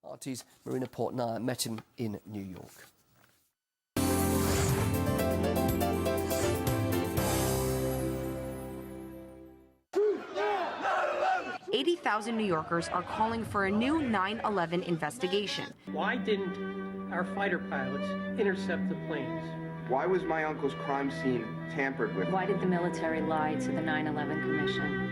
RT's Marina Portnaya met him in New York. 80,000 New Yorkers are calling for a new 9/11 investigation. Why didn't our fighter pilots intercept the planes? Why was my uncle's crime scene tampered with? Why did the military lie to the 9/11 Commission?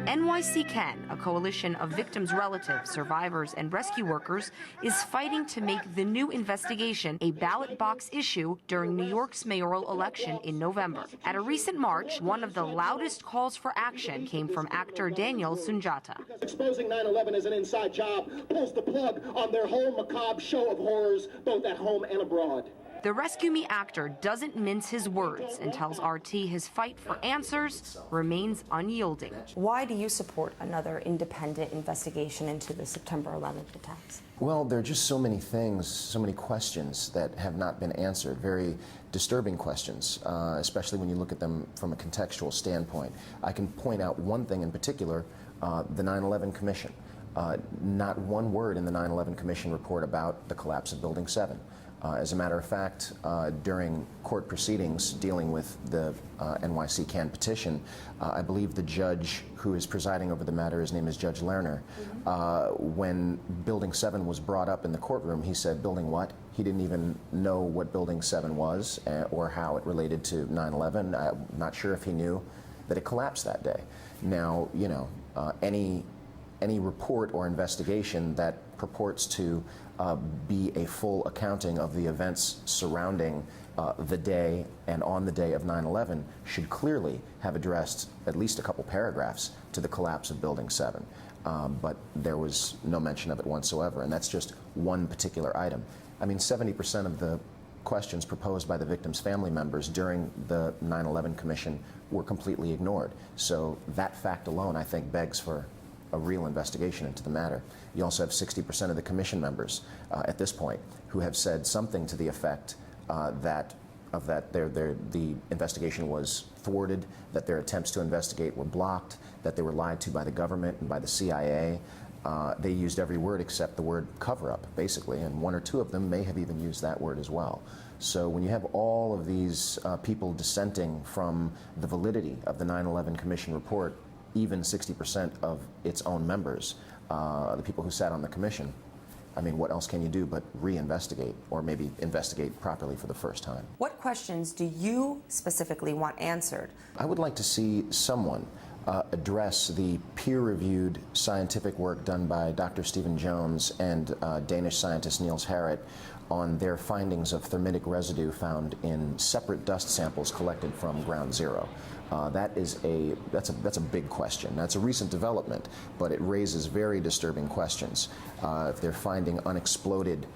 NYC Can, a coalition of victims' relatives, survivors, and rescue workers, is fighting to make the new investigation a ballot box issue during New York's mayoral election in November. At a recent march, one of the loudest calls for action came from actor Daniel Sunjata. Exposing 9/11 as an inside job pulls the plug on their whole macabre show of horrors, both at home and abroad. The Rescue Me actor doesn't mince his words and tells RT his fight for answers remains unyielding. Why do you support another independent investigation into the September 11th attacks? Well, there are just so many things, so many questions that have not been answered, very disturbing questions, especially when you look at them from a contextual standpoint. I can point out one thing in particular, the 9/11 Commission. Not one word in the 9/11 Commission report about the collapse of Building 7. As a matter of fact, during court proceedings dealing with the NYC Can petition, I believe the judge who is presiding over the matter, his name is Judge Larri, when Building 7 was brought up in the courtroom, he said, "Building what?" He didn't even know what Building 7 was or how it related to 9/11. I'm not sure if he knew that it collapsed that day. Now, you know, any report or investigation that purports to be a full accounting of the events surrounding the day and on the day of 9/11 should clearly have addressed at least a couple paragraphs to the collapse of Building 7. But there was no mention of it whatsoever, and that's just one particular item. I mean, 70% of the questions proposed by the victims' family members during the 9/11 Commission were completely ignored. So that fact alone, I think, begs for a real investigation into the matter. You also have 60% of the commission members at this point who have said something to the effect that the investigation was thwarted, that their attempts to investigate were blocked, that they were lied to by the government and by the CIA. They used every word except the word cover-up, basically, and one or two of them may have even used that word as well. So when you have all of these people dissenting from the validity of the 9/11 Commission report, even 60% of its own members, the people who sat on the commission, I mean, what else can you do but reinvestigate, or maybe investigate properly for the first time? What questions do you specifically want answered? I would like to see someone address the peer-reviewed scientific work done by Dr. Stephen Jones and Danish scientist Niels Harrit on their findings of thermitic residue found in separate dust samples collected from Ground Zero. That's a big question. That's a recent development, but it raises very disturbing questions. If they're finding unexploded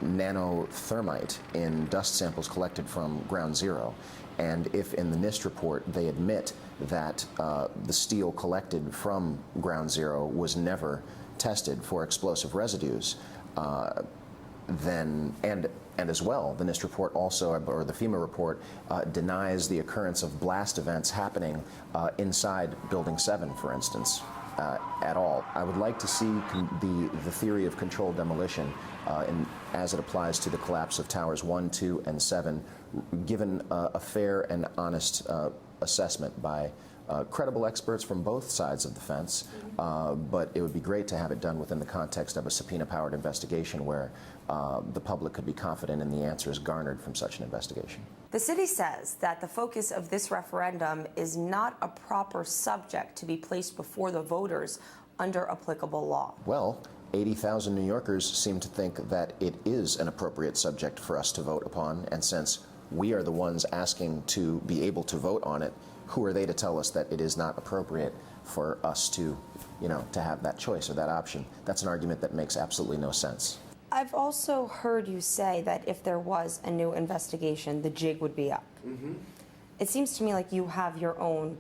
nanothermite in dust samples collected from Ground Zero, and if in the NIST report they admit that the steel collected from Ground Zero was never tested for explosive residues, then, and as well, the NIST report also, or the FEMA report, denies the occurrence of blast events happening inside Building 7, for instance, at all. I would like to see the theory of controlled demolition as it applies to the collapse of Towers 1, 2, and 7, given a fair and honest assessment by credible experts from both sides of the fence, but it would be great to have it done within the context of a subpoena-powered investigation where the public could be confident in the answers garnered from such an investigation. The city says that the focus of this referendum is not a proper subject to be placed before the voters under applicable law. Well, 80,000 New Yorkers seem to think that it is an appropriate subject for us to vote upon, and since we are the ones asking to be able to vote on it, who are they to tell us that it is not appropriate for us to, you know, to have that choice or that option? That's an argument that makes absolutely no sense. I've also heard you say that if there was a new investigation, the jig would be up. Mm-hmm. It seems to me like you have your own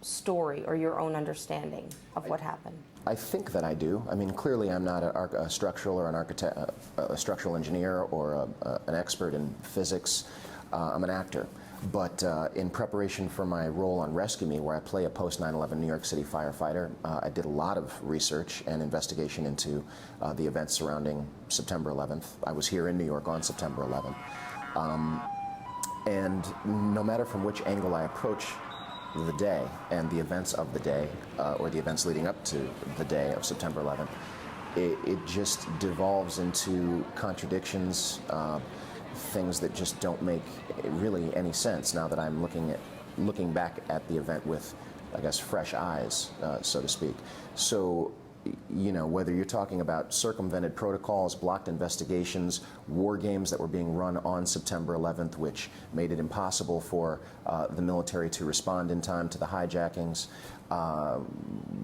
story or your own understanding of what happened. I think that I do. I mean, clearly I'm not a structural or an architect, a structural engineer or an expert in physics. I'm an actor. But in preparation for my role on Rescue Me, where I play a post-9/11 New York City firefighter, I did a lot of research and investigation into the events surrounding September 11th. I was here in New York on September 11th. And no matter from which angle I approach the day and the events of the day, or the events leading up to the day of September 11th, it just devolves into contradictions, things that just don't make really any sense now that I'm looking back at the event with, I guess, fresh eyes, so to speak. So, you know, whether you're talking about circumvented protocols, blocked investigations, war games that were being run on September 11th, which made it impossible for the military to respond in time to the hijackings,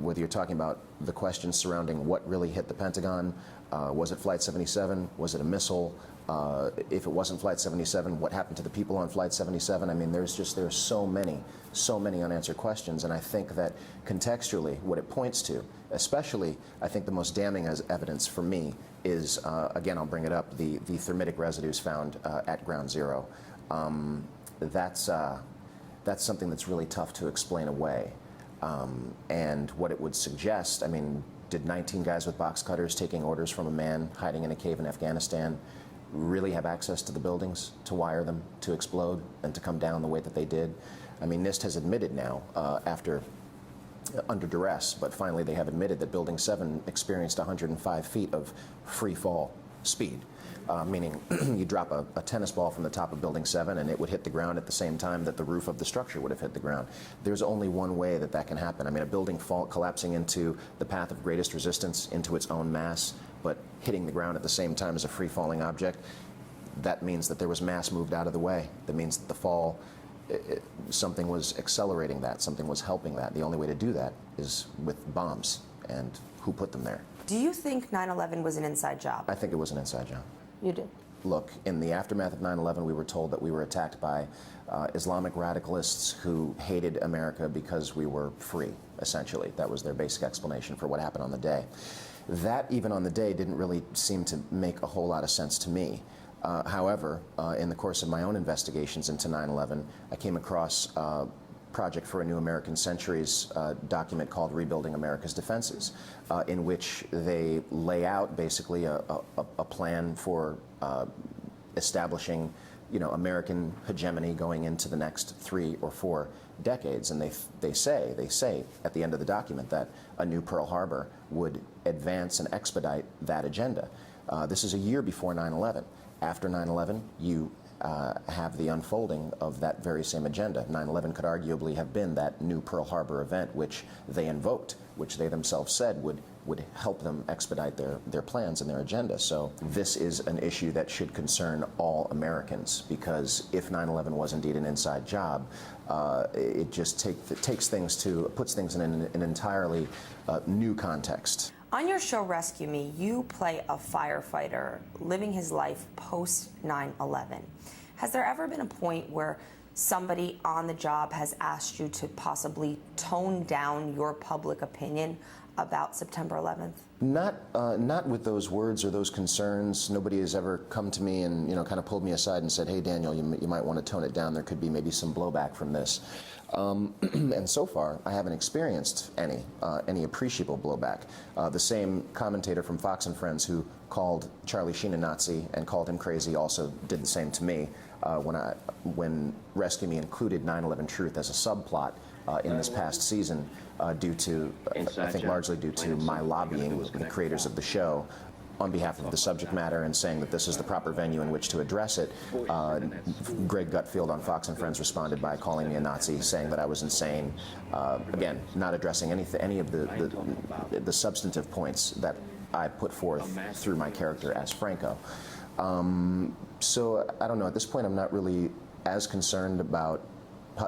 whether you're talking about the questions surrounding what really hit the Pentagon, was it Flight 77, was it a missile, if it wasn't Flight 77, what happened to the people on Flight 77? I mean, there's so many unanswered questions, and I think that contextually, what it points to, especially, I think the most damning evidence for me is, again, I'll bring it up, the thermitic residues found at Ground Zero. That's something that's really tough to explain away, and what it would suggest, I mean, did 19 guys with box cutters taking orders from a man hiding in a cave in Afghanistan really have access to the buildings to wire them to explode and to come down the way that they did? I mean, NIST has admitted now, under duress, but finally they have admitted that Building 7 experienced 105 feet of free fall speed, meaning you drop a tennis ball from the top of Building 7 and it would hit the ground at the same time that the roof of the structure would have hit the ground. There's only one way that that can happen. I mean, a building collapsing into the path of greatest resistance, into its own mass, but hitting the ground at the same time as a free-falling object, that means that there was mass moved out of the way. That means that the fall, something was accelerating that, something was helping that. The only way to do that is with bombs, and who put them there? Do you think 9/11 was an inside job? I think it was an inside job. You do? Look, in the aftermath of 9/11, we were told that we were attacked by Islamic radicalists who hated America because we were free, essentially. That was their basic explanation for what happened on the day. That, even on the day, didn't really seem to make a whole lot of sense to me. However, in the course of my own investigations into 9/11, I came across a project for a New American Centuries document called Rebuilding America's Defenses, in which they lay out basically a plan for establishing, you know, American hegemony going into the next 3 or 4 decades. And they say at the end of the document that a new Pearl Harbor would advance and expedite that agenda. This is a year before 9/11. After 9/11, you have the unfolding of that very same agenda. 9/11 could arguably have been that new Pearl Harbor event which they invoked, which they themselves said would help them expedite their plans and their agenda. So this is an issue that should concern all Americans, because if 9/11 was indeed an inside job, it just puts things in an entirely new context. On your show Rescue Me, you play a firefighter living his life post 9/11. Has there ever been a point where somebody on the job has asked you to possibly tone down your public opinion about September 11th? Not with those words or those concerns. Nobody has ever come to me and, you know, kind of pulled me aside and said, "Hey, Daniel, you might want to tone it down. There could be maybe some blowback from this." And so far, I haven't experienced any appreciable blowback. The same commentator from Fox and Friends who called Charlie Sheen a Nazi and called him crazy also did the same to me when Rescue Me included 9/11 Truth as a subplot in this past season, due to, I think largely due to my lobbying the creators of the show on behalf of the subject matter and saying that this is the proper venue in which to address it. Greg Gutfield on Fox and Friends responded by calling me a Nazi, saying that I was insane. Again, not addressing any of the substantive points that I put forth through my character as Franco. So I don't know, at this point I'm not really as concerned about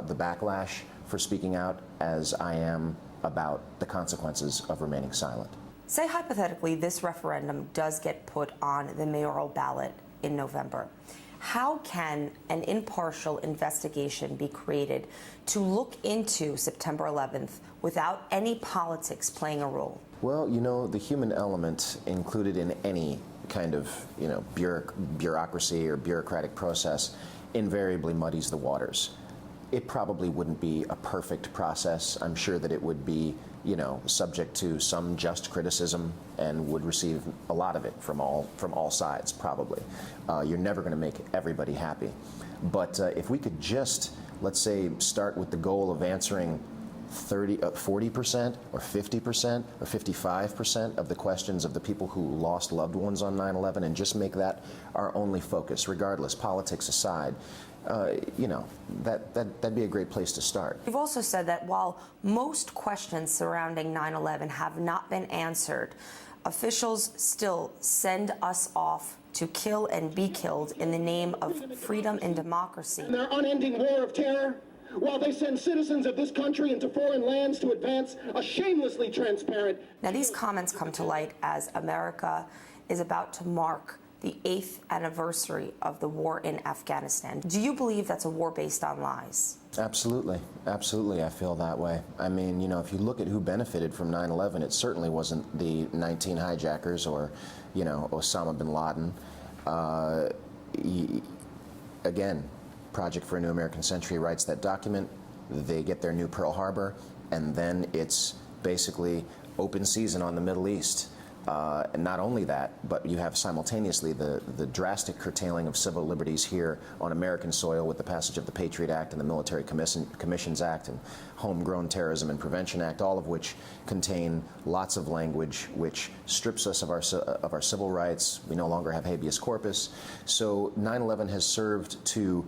the backlash for speaking out as I am about the consequences of remaining silent. Say hypothetically this referendum does get put on the mayoral ballot in November. How can an impartial investigation be created to look into September 11th without any politics playing a role? Well, you know, the human element included in any kind of, you know, bureaucracy or bureaucratic process invariably muddies the waters. It probably wouldn't be a perfect process. I'm sure that it would be, you know, subject to some just criticism and would receive a lot of it from all sides, probably. You're never going to make everybody happy. But if we could just, let's say, start with the goal of answering 40% or 50% or 55% of the questions of the people who lost loved ones on 9/11 and just make that our only focus, regardless, politics aside, you know, that'd be a great place to start. You've also said that while most questions surrounding 9/11 have not been answered, officials still send us off to kill and be killed in the name of freedom and democracy. In their unending war of terror, while they send citizens of this country into foreign lands to advance a shamelessly transparent... Now, these comments come to light as America is about to mark the 8th anniversary of the war in Afghanistan. Do you believe that's a war based on lies? Absolutely. Absolutely, I feel that way. I mean, you know, if you look at who benefited from 9/11, it certainly wasn't the 19 hijackers or, you know, Osama bin Laden. Again, Project for a New American Century writes that document, they get their new Pearl Harbor, and then it's basically open season on the Middle East. And not only that, but you have simultaneously the drastic curtailing of civil liberties here on American soil with the passage of the Patriot Act and the Military Commissions Act and Homegrown Terrorism and Prevention Act, all of which contain lots of language which strips us of our civil rights. We no longer have habeas corpus. So 9/11 has served to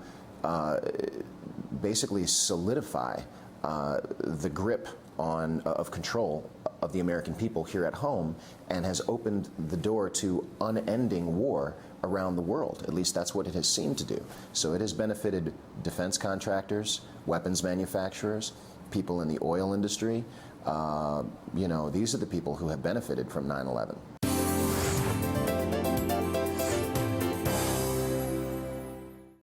basically solidify the grip of control of the American people here at home, and has opened the door to unending war around the world. At least that's what it has seemed to do. So it has benefited defense contractors, weapons manufacturers, people in the oil industry. You know, these are the people who have benefited from 9/11.